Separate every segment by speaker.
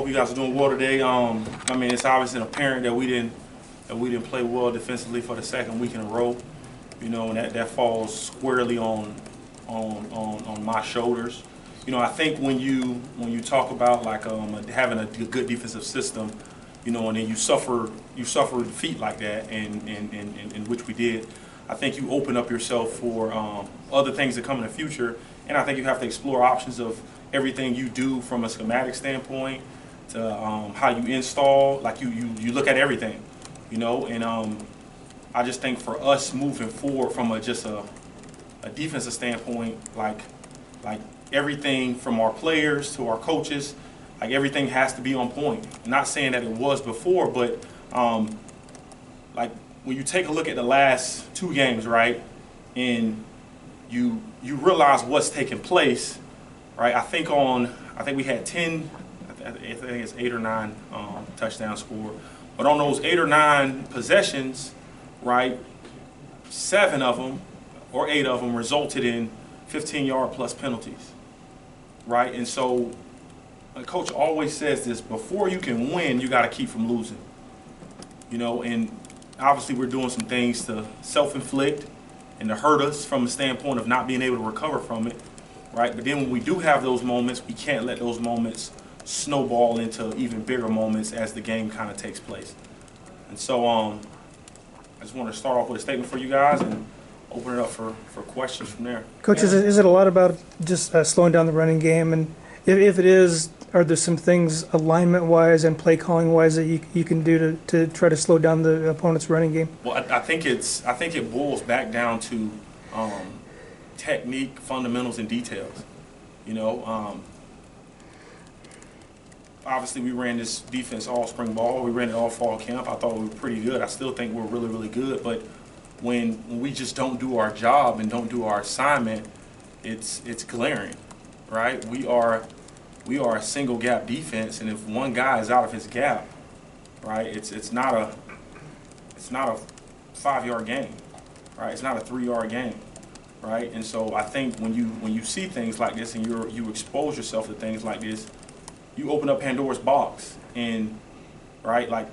Speaker 1: Hope you guys are doing well today. I mean, it's obviously apparent that we didn't play well defensively for the second week in a row. You know, and that falls squarely on my shoulders. You know, I think when you talk about like having a good defensive system, you know, and then you suffer defeat like that, and which we did, I think you open up yourself for other things that come in the future, and I think you have to explore options of everything you do from a schematic standpoint to how you install. Like you look at everything, you know, and I just think for us moving forward from just a defensive standpoint, like everything from our players to our coaches, like everything has to be on point. I'm not saying that it was before, but like when you take a look at the last two games, right, and you realize what's taking place, right? I think we had 10, I think it's 8 or 9 touchdowns scored, but on those 8 or 9 possessions, right, 7 of them or 8 of them resulted in 15-yard plus penalties, right? And so a coach always says this: before you can win, you got to keep from losing, you know. And obviously we're doing some things to self-inflict and to hurt us from the standpoint of not being able to recover from it, right? But then when we do have those moments, we can't let those moments snowball into even bigger moments as the game kind of takes place. And so I just want to start off with a statement for you guys and open it up for questions from there.
Speaker 2: Coach, is it a lot about just slowing down the running game? And if it is, are there some things alignment-wise and play-calling-wise that you can do to try to slow down the opponent's running game?
Speaker 1: Well, I think it boils back down to technique, fundamentals, and details. You know, obviously we ran this defense all spring ball. We ran it all fall camp. I thought we were pretty good. I still think we're really, really good. But when we just don't do our job and don't do our assignment, it's glaring, right? We are a single gap defense, and if one guy is out of his gap, right, it's not a 5-yard game, right? It's not a 3-yard game, right? And so I think when you see things like this and you expose yourself to things like this, you open up Pandora's box, and right, like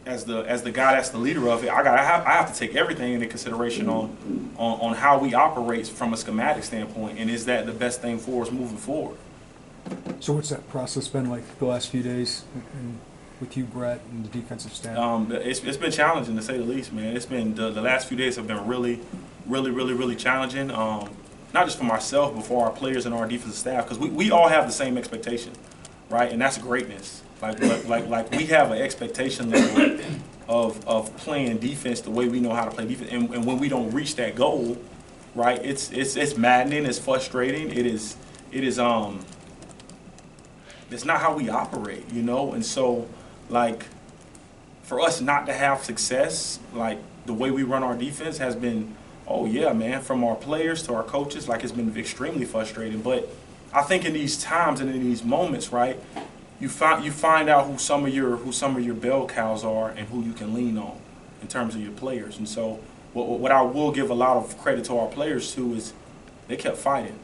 Speaker 1: as the guy that's the leader of it, I have to take everything into consideration on how we operate from a schematic standpoint, and is that the best thing for us moving forward?
Speaker 3: So what's that process been like the last few days with you, Brett, and the defensive staff?
Speaker 1: It's been challenging, to say the least, man. It's been the last few days have been really, really, really, really challenging. Not just for myself, but for our players and our defensive staff, because we all have the same expectation, right? And that's greatness. Like we have an expectation level of playing defense the way we know how to play defense, and when we don't reach that goal, right? It's maddening. It's frustrating. It is. It's not how we operate, you know? And so, like, for us not to have success, like, the way we run our defense has been, oh, yeah, man, from our players to our coaches, like, it's been extremely frustrating. But I think in these times and in these moments, right, you find out who some of your bell cows are and who you can lean on in terms of your players. And so what I will give a lot of credit to our players, too, is they kept fighting,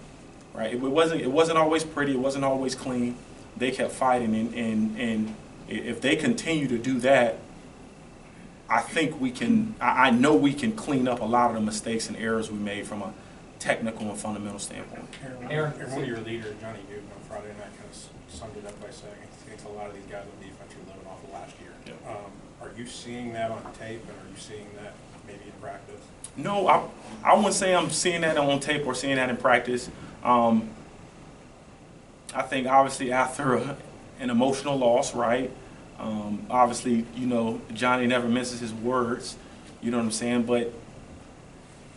Speaker 1: right? It wasn't always pretty. It wasn't always clean. They kept fighting, and if they continue to do that, I think we can. I know we can clean up a lot of the mistakes and errors we made from a technical and fundamental standpoint.
Speaker 4: Aaron, one of your leaders, Johnny Newton, on Friday night kind of summed it up by saying, I think a lot of these guys on defense are living off of last year.
Speaker 1: Yeah.
Speaker 4: Are you seeing that on tape, and are you seeing that maybe in practice?
Speaker 1: No, I wouldn't say I'm seeing that on tape or seeing that in practice. I think obviously after an emotional loss, right? Obviously, you know, Johnny never misses his words, you know what I'm saying? But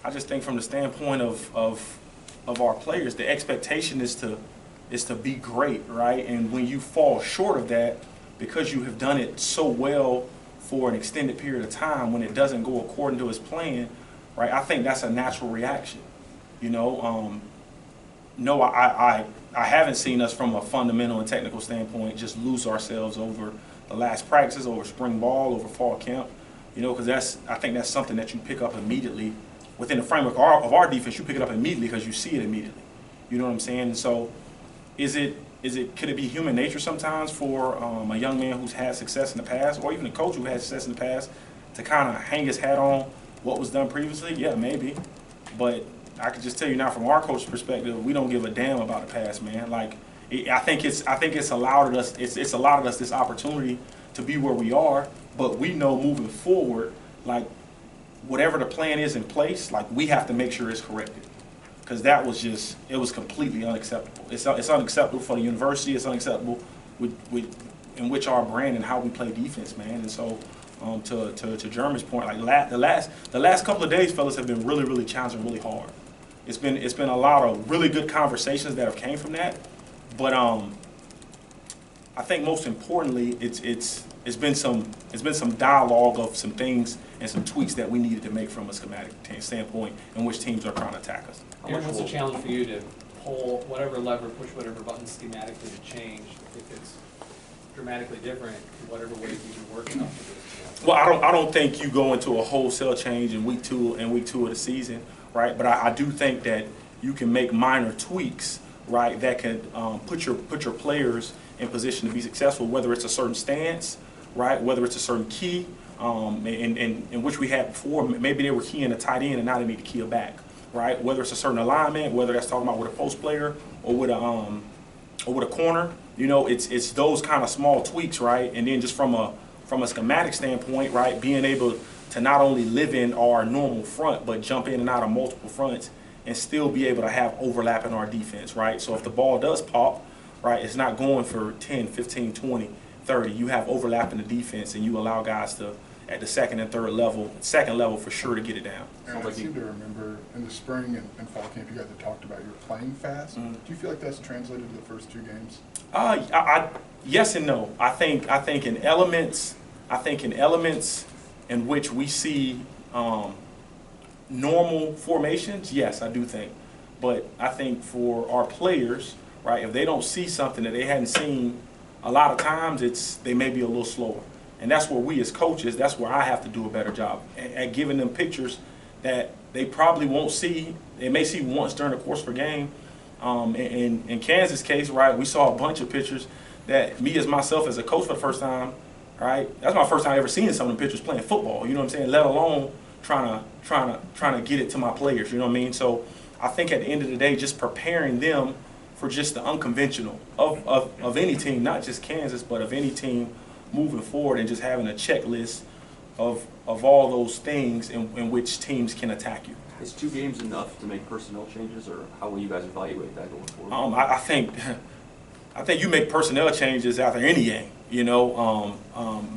Speaker 1: I just think from the standpoint of our players, the expectation is to be great, right? And when you fall short of that, because you have done it so well for an extended period of time, when it doesn't go according to his plan, right? I think that's a natural reaction, you know? No, I haven't seen us from a fundamental and technical standpoint just lose ourselves over the last practices, over spring ball, over fall camp, you know, because I think that's something that you pick up immediately within the framework of our defense. You pick it up immediately because you see it immediately. You know what I'm saying? And so is it could it be human nature sometimes for a young man who's had success in the past, or even a coach who had success in the past, to kind of hang his hat on what was done previously? Yeah, maybe. But I can just tell you now, from our coach's perspective, we don't give a damn about the past, man. Like, I think it's allowed us this opportunity to be where we are. But we know moving forward, like, whatever the plan is in place, like, we have to make sure it's corrected. Because that was just, it was completely unacceptable. It's unacceptable for the university. It's unacceptable in which our brand and how we play defense, man. And so, to Jeremy's point, like, the last couple of days, fellas, have been really, really challenging, really hard. It's been a lot of really good conversations that have came from that. But I think most importantly, it's been some dialogue of some things and some tweaks that we needed to make from a schematic standpoint in which teams are trying to attack us.
Speaker 5: What's the challenge for you to pull whatever lever, push whatever button schematically to change if it's dramatically different in whatever ways you've been working on for this?
Speaker 1: Well, I don't think you go into a wholesale change in week two of the season, right? But I do think that you can make minor tweaks, right, that can put your players in position to be successful, whether it's a certain stance, right, whether it's a certain key, in which we had before. Maybe they were keying a tight end and now they need to key a back, right? Whether it's a certain alignment, whether that's talking about with a post player or with a corner, you know, it's those kind of small tweaks, right? And then just from a schematic standpoint, right, being able to not only live in our normal front but jump in and out of multiple fronts and still be able to have overlap in our defense, right? So if the ball does pop, right, it's not going for 10, 15, 20, 30. You have overlap in the defense and you allow guys to, at the second level for sure, to get it down.
Speaker 6: And I seem to remember in the spring and fall camp you guys had talked about you were playing fast.
Speaker 1: Mm-hmm.
Speaker 6: Do you feel like that's translated to the first two games?
Speaker 1: Yes and no. I think in elements in which we see normal formations, yes, I do think. But I think for our players, right, if they don't see something that they hadn't seen, a lot of times they may be a little slower. And that's where we as coaches, that's where I have to do a better job at giving them pictures that they probably won't see. They may see once during the course of a game. In Kansas' case, right, we saw a bunch of pictures that me as myself as a coach for the first time, right, that's my first time ever seeing some of the pictures playing football, you know what I'm saying, let alone trying to get it to my players, you know what I mean? So I think at the end of the day, just preparing them for just the unconventional of any team, not just Kansas, but of any team moving forward, and just having a checklist of all those things in which teams can attack you.
Speaker 7: Is 2 games enough to make personnel changes, or how will you guys evaluate that going forward?
Speaker 1: I think you make personnel changes after any game, you know,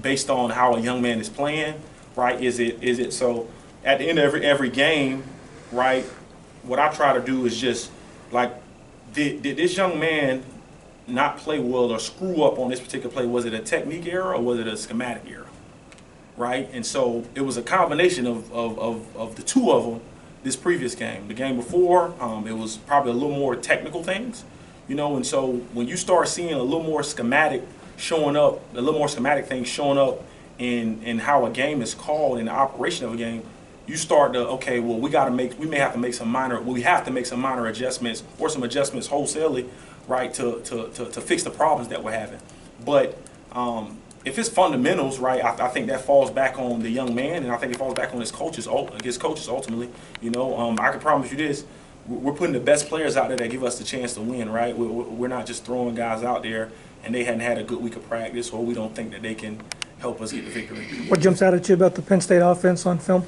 Speaker 1: based on how a young man is playing, right? Is it so at the end of every game, right? What I try to do is just like, did this young man not play well or screw up on this particular play? Was it a technique error or was it a schematic error, right? And so it was a combination of the two of them this previous game. The game before, it was probably a little more technical things, you know, and so when you start seeing a little more schematic things showing up in how a game is called, in the operation of a game, you start to, okay, well, we have to make some minor adjustments or some adjustments wholesalely, right, to fix the problems that we're having. But if it's fundamentals, right, I think that falls back on the young man, and I think it falls back on his coaches ultimately. You know, I can promise you this: we're putting the best players out there that give us the chance to win, right? We're not just throwing guys out there and they hadn't had a good week of practice, or we don't think that they can help us get the victory.
Speaker 2: What jumps out at you about the Penn State offense on film?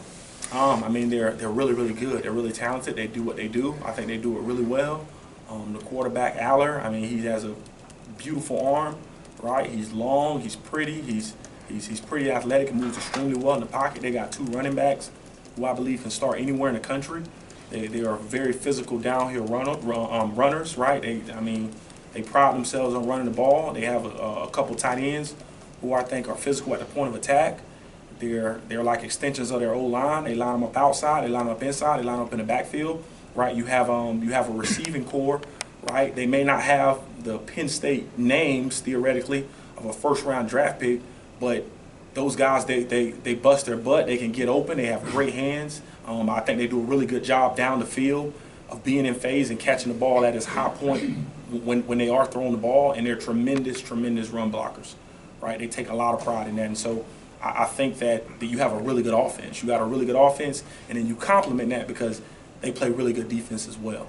Speaker 1: I mean, they're really, really good. They're really talented. They do what they do. I think they do it really well. The quarterback, Aller, I mean, he has a beautiful arm, right? He's long, he's pretty, he's pretty athletic and moves extremely well in the pocket. They got 2 running backs who I believe can start anywhere in the country. They are very physical downhill runners, right? They pride themselves on running the ball. They have a couple tight ends who I think are physical at the point of attack. They're like extensions of their O-line. They line them up outside, they line them up inside, they line them up in the backfield, right? You have a receiving core, right? They may not have the Penn State names theoretically of a first-round draft pick, but those guys, they bust their butt. They can get open. They have great hands. I think they do a really good job down the field of being in phase and catching the ball at its high point when they are throwing the ball, and they're tremendous run blockers, right? They take a lot of pride in that, and so I think that you have a really good offense. You got a really good offense, and then you complement that because they play really good defense as well.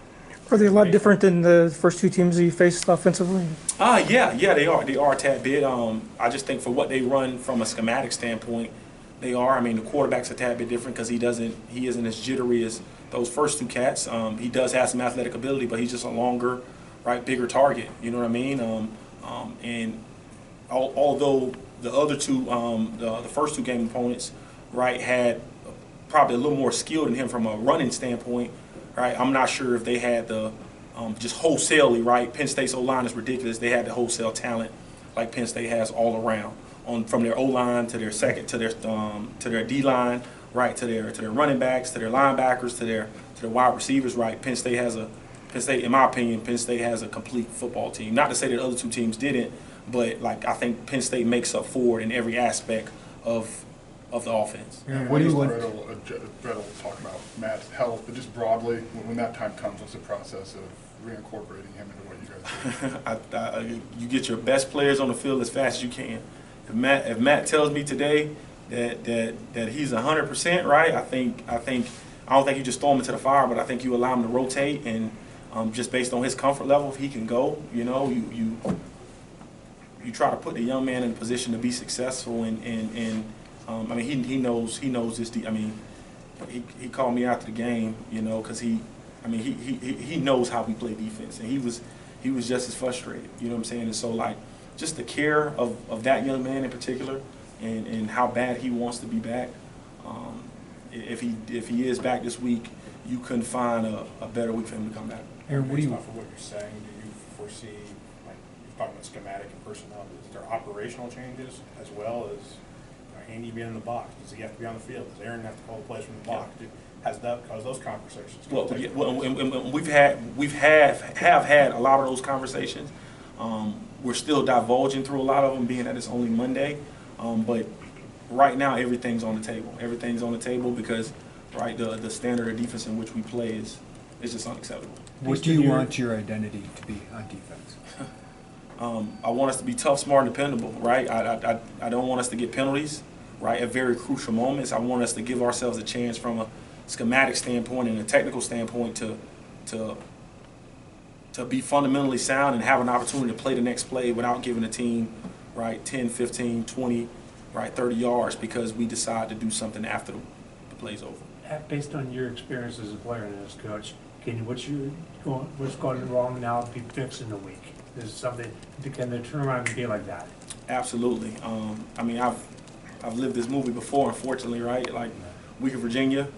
Speaker 2: Are they a lot different than the first two teams that you faced offensively?
Speaker 1: Yeah, they are. They are a tad bit. I just think for what they run from a schematic standpoint, they are. I mean, the quarterback's a tad bit different because he isn't as jittery as those first two cats. He does have some athletic ability, but he's just a longer, right, bigger target. You know what I mean? And although the other two, the first two game opponents, right, had probably a little more skill than him from a running standpoint, right? I'm not sure if they had the just wholesalely, right? Penn State's O-line is ridiculous. They had the wholesale talent like Penn State has all around, from their O-line to their second to their D-line, right, to their running backs, to their linebackers, to their wide receivers, right? Penn State, in my opinion, Penn State has a complete football team. Not to say that the other two teams didn't, but like I think Penn State makes up for it in every aspect of the offense.
Speaker 6: And
Speaker 3: What do you
Speaker 6: Brett
Speaker 3: want?
Speaker 6: will talk about Matt's health, but just broadly, when that time comes, what's the process of reincorporating him into what you guys do?
Speaker 1: You get your best players on the field as fast as you can. If Matt tells me today that he's 100%, right, I don't think you just throw him into the fire, but I think you allow him to rotate, and just based on his comfort level, if he can go, you know, you try to put the young man in a position to be successful, and I mean, he knows this. I mean, he called me after the game, you know, because he knows how we play defense, and he was just as frustrated. You know what I'm saying? And so, like, just the care of that young man in particular, and how bad he wants to be back. If he is back this week, you couldn't find a better week for him to come back.
Speaker 3: Aaron, what do
Speaker 4: Based
Speaker 3: you?
Speaker 4: off of what you're saying, do you foresee, like, you're talking about schematic and personnel, is there operational changes as well as Andy being in the box? Does he have to be on the field? Does Aaron have to call the plays from the box? Has those conversations?
Speaker 1: Well, we've had a lot of those conversations. We're still divulging through a lot of them, being that it's only Monday. But right now, everything's on the table. Everything's on the table because, right, the standard of defense in which we play is just unacceptable.
Speaker 3: What do you want your identity to be on defense?
Speaker 1: I want us to be tough, smart, and dependable, right? I don't want us to get penalties, right, at very crucial moments. I want us to give ourselves a chance from a schematic standpoint and a technical standpoint to be fundamentally sound and have an opportunity to play the next play without giving the team, right, 10, 15, 20, right, 30 yards because we decide to do something after the play's over.
Speaker 8: Based on your experience as a player and as coach, what's going wrong now be fixed in a week? Is something, can the turnaround be like that?
Speaker 1: Absolutely. I mean, I've lived this movie before, unfortunately, right? Like, week of Virginia,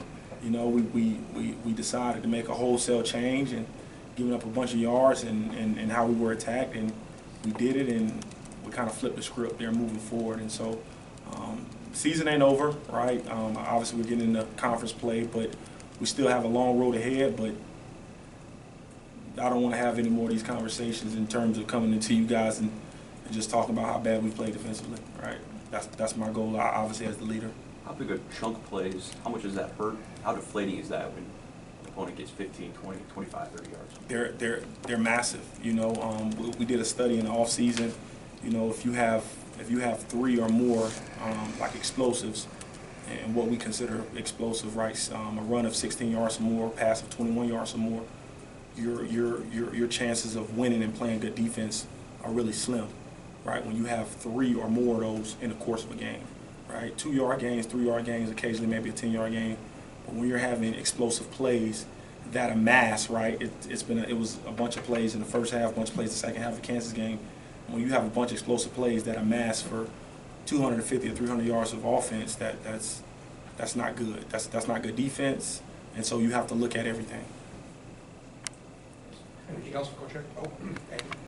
Speaker 1: you know, we decided to make a wholesale change and giving up a bunch of yards and how we were attacked, and we did it, and we kind of flipped the script there moving forward. And so, season ain't over, right? Obviously, we're getting into conference play, but we still have a long road ahead, but I don't want to have any more of these conversations in terms of coming into you guys and just talking about how bad we play defensively, right? That's my goal, obviously, as the leader.
Speaker 7: How big a chunk plays, how much does that hurt? How deflating is that when the opponent gets 15, 20, 25, 30 yards?
Speaker 1: They're massive. You know, we did a study in the off season. You know, if you have three or more like explosives, and what we consider explosive, right? A run of 16 yards or more, pass of 21 yards or more, your chances of winning and playing good defense are really slim, right? When you have three or more of those in the course of a game, right? 2-yard gains, 3-yard gains, occasionally maybe a 10-yard gain. But when you're having explosive plays that amass, right? It was a bunch of plays in the first half, a bunch of plays in the second half of the Kansas game. When you have a bunch of explosive plays that amass for 250 or 300 yards of offense, that's not good. That's not good defense, and so you have to look at everything.
Speaker 9: Anything else, Coach Eric? Oh, okay.